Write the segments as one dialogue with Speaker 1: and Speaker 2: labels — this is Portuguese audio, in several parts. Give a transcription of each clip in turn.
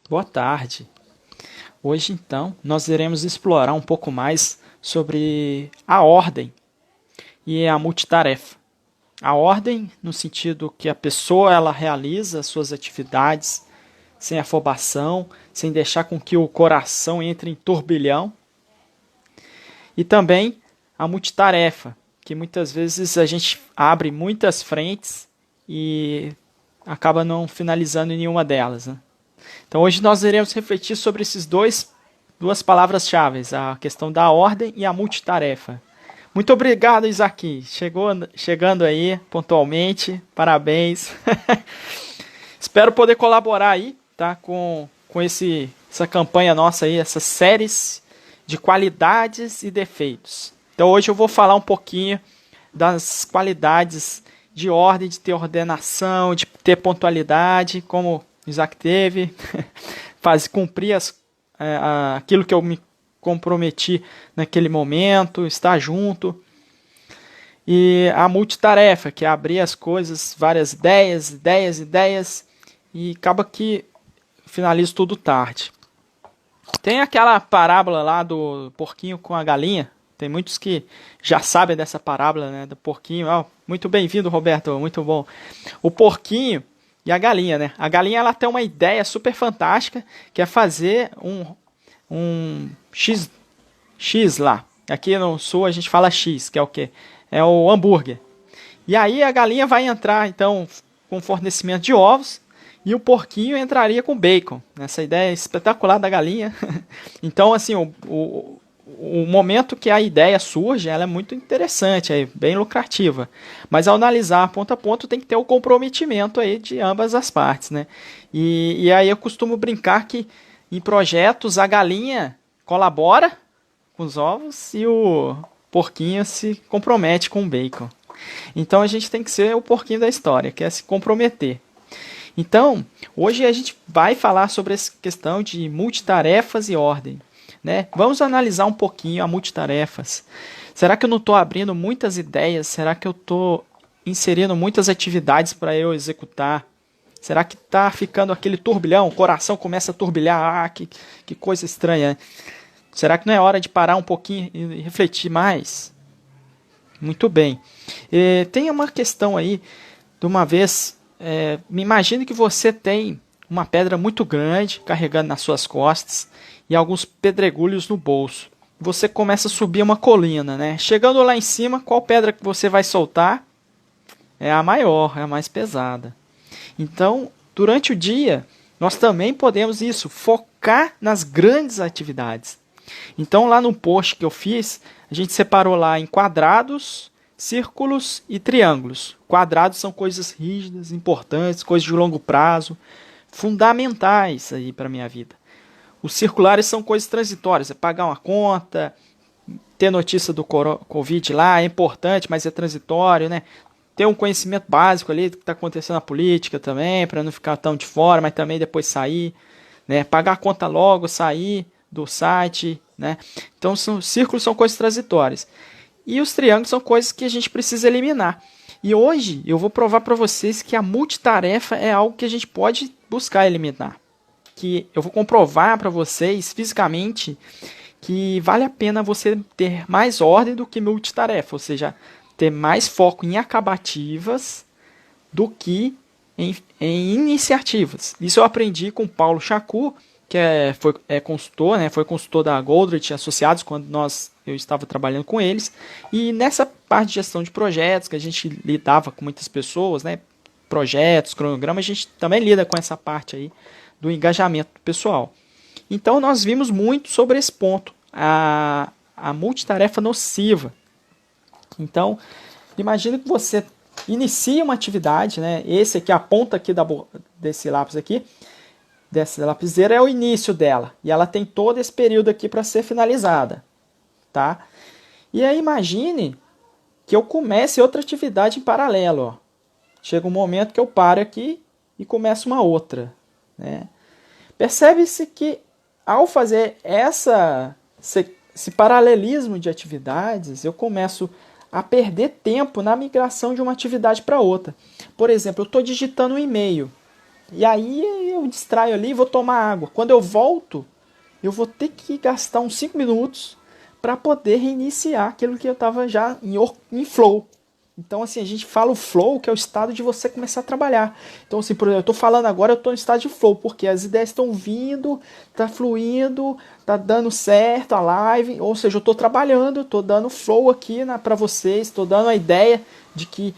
Speaker 1: Boa tarde. Hoje, então, nós iremos explorar um pouco mais sobre a ordem e a multitarefa. A ordem, no sentido que a pessoa ela realiza as suas atividades sem afobação, sem deixar com que o coração entre em turbilhão. E também a multitarefa, que muitas vezes a gente abre muitas frentes e acaba não finalizando em nenhuma delas, né? Então hoje nós iremos refletir sobre esses duas palavras-chave, a questão da ordem e a multitarefa. Muito obrigado, Isaac. Chegando aí pontualmente. Parabéns. Espero poder colaborar aí, tá, com essa campanha nossa aí, essas séries de qualidades e defeitos. Então hoje eu vou falar um pouquinho das qualidades de ordem, de ter ordenação, de ter pontualidade, como Isaac teve, cumprir aquilo que eu me comprometi naquele momento, estar junto. E a multitarefa, que é abrir as coisas, várias ideias, e acaba que finalizo tudo tarde. Tem aquela parábola lá do porquinho com a galinha. Tem muitos que já sabem dessa parábola, né, do porquinho. Oh, muito bem-vindo, Roberto, muito bom. O porquinho e a galinha, né? A galinha ela tem uma ideia super fantástica, que é fazer um X lá. Aqui no sul a gente fala X, que é o quê? É o hambúrguer. E aí a galinha vai entrar, então, com fornecimento de ovos, e o porquinho entraria com bacon. Essa ideia espetacular da galinha. Então, assim, o momento que a ideia surge, ela é muito interessante, é bem lucrativa. Mas ao analisar ponto a ponto, tem que ter o comprometimento aí de ambas as partes, né? E aí eu costumo brincar que em projetos a galinha colabora com os ovos e o porquinho se compromete com o bacon. Então a gente tem que ser o porquinho da história, que é se comprometer. Então, hoje a gente vai falar sobre essa questão de multitarefas e ordem, né? Vamos analisar um pouquinho a multitarefas. Será que eu não estou abrindo muitas ideias? Será que eu estou inserindo muitas atividades para eu executar? Será que está ficando aquele turbilhão? O coração começa a turbilhar. Ah, que coisa estranha. Será que não é hora de parar um pouquinho e refletir mais? Muito bem. Tem uma questão aí, de uma vez, me imagine que você tem uma pedra muito grande carregando nas suas costas e alguns pedregulhos no bolso. Você começa a subir uma colina, né? Chegando lá em cima, qual pedra que você vai soltar? É a maior, é a mais pesada. Então, durante o dia, nós também podemos focar nas grandes atividades. Então, lá no post que eu fiz, a gente separou lá em quadrados, círculos e triângulos. Quadrados são coisas rígidas, importantes, coisas de longo prazo, fundamentais aí para a minha vida. Os circulares são coisas transitórias, é pagar uma conta, ter notícia do Covid lá, é importante, mas é transitório, né? Ter um conhecimento básico ali do que está acontecendo na política também, para não ficar tão de fora, mas também depois sair, né? Pagar a conta logo, sair do site, né? Então, círculos são coisas transitórias. E os triângulos são coisas que a gente precisa eliminar. E hoje eu vou provar para vocês que a multitarefa é algo que a gente pode buscar eliminar. Que eu vou comprovar para vocês fisicamente que vale a pena você ter mais ordem do que multitarefa, ou seja, ter mais foco em acabativas do que em iniciativas. Isso eu aprendi com Paulo Chacu, que foi consultor, né, foi consultor da Goldrich Associados quando eu estava trabalhando com eles. E nessa parte de gestão de projetos, que a gente lidava com muitas pessoas, né, projetos, cronograma, a gente também lida com essa parte aí do engajamento pessoal. Então nós vimos muito sobre esse ponto, a multitarefa nociva. Então, imagine que você inicia uma atividade, né? Esse aqui, a ponta aqui desse lápis aqui, dessa lapiseira é o início dela. E ela tem todo esse período aqui para ser finalizada, tá? E aí imagine que eu comece outra atividade em paralelo, ó. Chega um momento que eu paro aqui e começo uma outra, né? Percebe-se que ao fazer esse paralelismo de atividades, eu começo a perder tempo na migração de uma atividade para outra. Por exemplo, eu estou digitando um e-mail. E aí eu distraio ali e vou tomar água. Quando eu volto, eu vou ter que gastar uns 5 minutos para poder reiniciar aquilo que eu estava já em flow. Então, assim, a gente fala o flow, que é o estado de você começar a trabalhar. Então, assim, por exemplo, eu estou falando agora, eu estou no estado de flow, porque as ideias estão vindo, tá fluindo, tá dando certo a live, ou seja, eu estou trabalhando, estou dando flow aqui para vocês, estou dando a ideia de que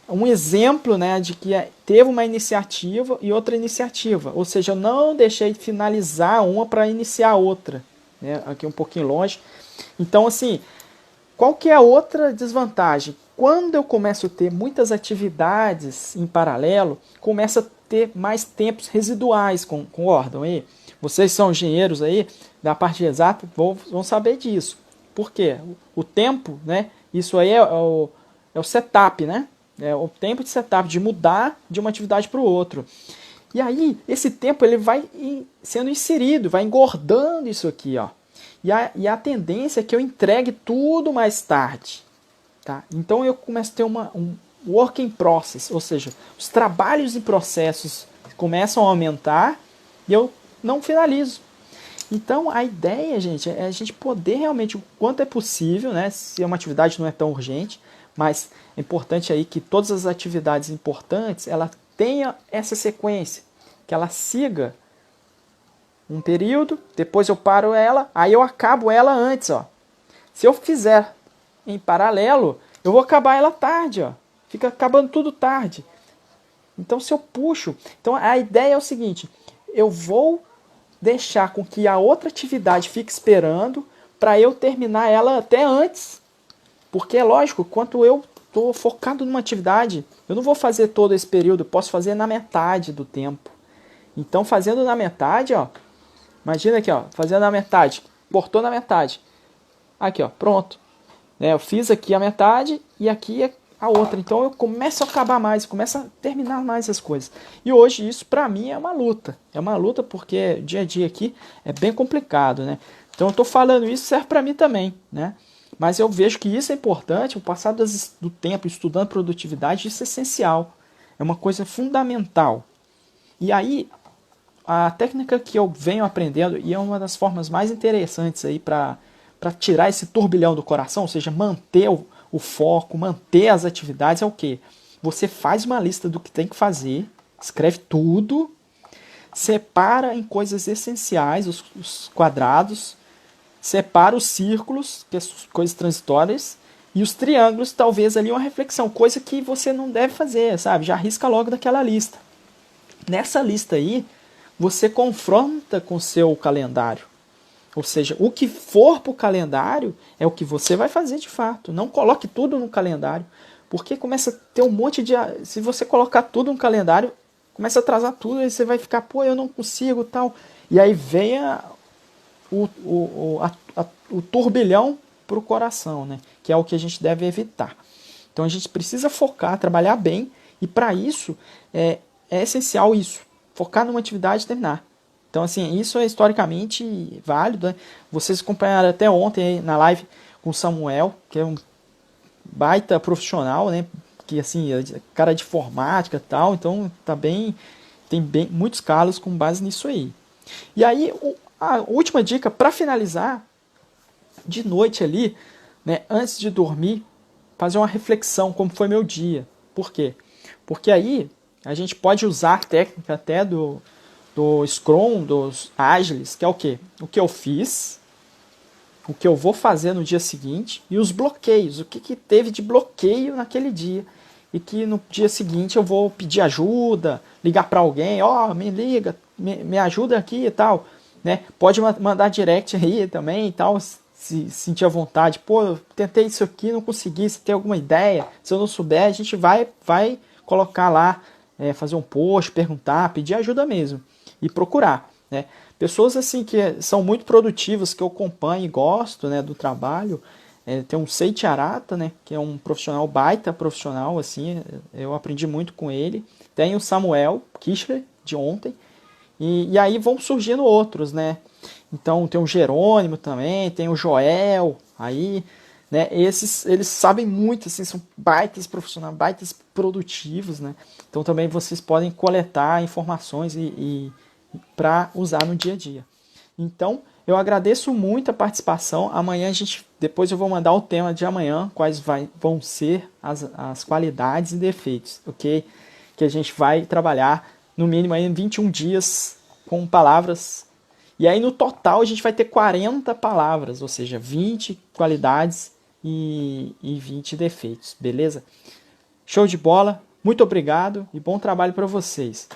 Speaker 1: um exemplo, né, de que teve uma iniciativa e outra iniciativa, ou seja, eu não deixei de finalizar uma para iniciar outra, né, aqui um pouquinho longe. Então, assim, qual que é a outra desvantagem? Quando eu começo a ter muitas atividades em paralelo, começa a ter mais tempos residuais, concordam aí? Vocês são engenheiros aí, da parte exata, vão saber disso. Por quê? O tempo, né? Isso aí é o setup, né? É o tempo de setup, de mudar de uma atividade para o outro. E aí, esse tempo ele vai sendo inserido, vai engordando isso aqui, ó. E a tendência é que eu entregue tudo mais tarde. Tá? Então eu começo a ter um work in process, ou seja, os trabalhos e processos começam a aumentar e eu não finalizo. Então a ideia, gente, é a gente poder realmente, o quanto é possível, né, se uma atividade não é tão urgente, mas é importante aí que todas as atividades importantes, ela tenha essa sequência, que ela siga um período, depois eu paro ela, aí eu acabo ela antes, ó. Se eu fizer em paralelo, eu vou acabar ela tarde, ó. Fica acabando tudo tarde. Então se eu puxo, então a ideia é o seguinte, eu vou deixar com que a outra atividade fique esperando para eu terminar ela até antes. Porque é lógico, quanto eu estou focado numa atividade, eu não vou fazer todo esse período, eu posso fazer na metade do tempo. Então fazendo na metade, ó, imagina aqui, ó, fazendo na metade, cortou na metade. Aqui, ó, pronto. Eu fiz aqui a metade e aqui a outra. Então eu começo a acabar mais, começo a terminar mais as coisas. E hoje isso para mim é uma luta. É uma luta porque o dia a dia aqui é bem complicado, né? Então eu estou falando isso, serve para mim também, né? Mas eu vejo que isso é importante, o passar do tempo estudando produtividade, isso é essencial. É uma coisa fundamental. E aí, a técnica que eu venho aprendendo, e é uma das formas mais interessantes aí para tirar esse turbilhão do coração, ou seja, manter o foco, manter as atividades, é o quê? Você faz uma lista do que tem que fazer, escreve tudo, separa em coisas essenciais os quadrados, separa os círculos, que são coisas transitórias, e os triângulos, talvez ali uma reflexão, coisa que você não deve fazer, sabe? Já arrisca logo daquela lista. Nessa lista aí, você confronta com o seu calendário. Ou seja, o que for para o calendário é o que você vai fazer de fato. Não coloque tudo no calendário, porque começa a ter um monte de... Se você colocar tudo no calendário, começa a atrasar tudo, aí você vai ficar, pô, eu não consigo, tal. E aí vem o turbilhão para o coração, né? Que é o que a gente deve evitar. Então a gente precisa focar, trabalhar bem, e para isso é essencial isso, focar numa atividade e terminar. Então, assim, isso é historicamente válido, né? Vocês acompanharam até ontem aí na live com o Samuel, que é um baita profissional, né? Que, assim, é cara de informática e tal, então tem muitos calos com base nisso aí. E aí, a última dica, para finalizar, de noite ali, né, antes de dormir, fazer uma reflexão, como foi meu dia. Por quê? Porque aí a gente pode usar a técnica até do Scrum, dos Agiles, que é o quê? O que eu fiz, o que eu vou fazer no dia seguinte e os bloqueios, o que teve de bloqueio naquele dia e que no dia seguinte eu vou pedir ajuda, ligar para alguém, me liga, me ajuda aqui e tal, né? Pode mandar direct aí também e tal, se sentir à vontade. Pô, eu tentei isso aqui, não consegui, se tem alguma ideia, se eu não souber, a gente vai colocar lá, fazer um post, perguntar, pedir ajuda mesmo e procurar, né? Pessoas assim que são muito produtivas, que eu acompanho e gosto, né, do trabalho. Tem um Seiichi Arata, né, que é um profissional, baita profissional, assim, eu aprendi muito com ele. Tem o Samuel Kishler, de ontem, e aí vão surgindo outros, né? Então tem o Jerônimo também, tem o Joel, aí né? Esses, eles sabem muito, assim, são baitas profissionais, baitas produtivos, né? Então também vocês podem coletar informações e para usar no dia a dia. Então, eu agradeço muito a participação. Amanhã depois eu vou mandar o tema de amanhã, quais vão ser as qualidades e defeitos, ok? Que a gente vai trabalhar no mínimo aí em 21 dias com palavras. E aí no total a gente vai ter 40 palavras, ou seja, 20 qualidades e 20 defeitos, beleza? Show de bola, muito obrigado e bom trabalho para vocês.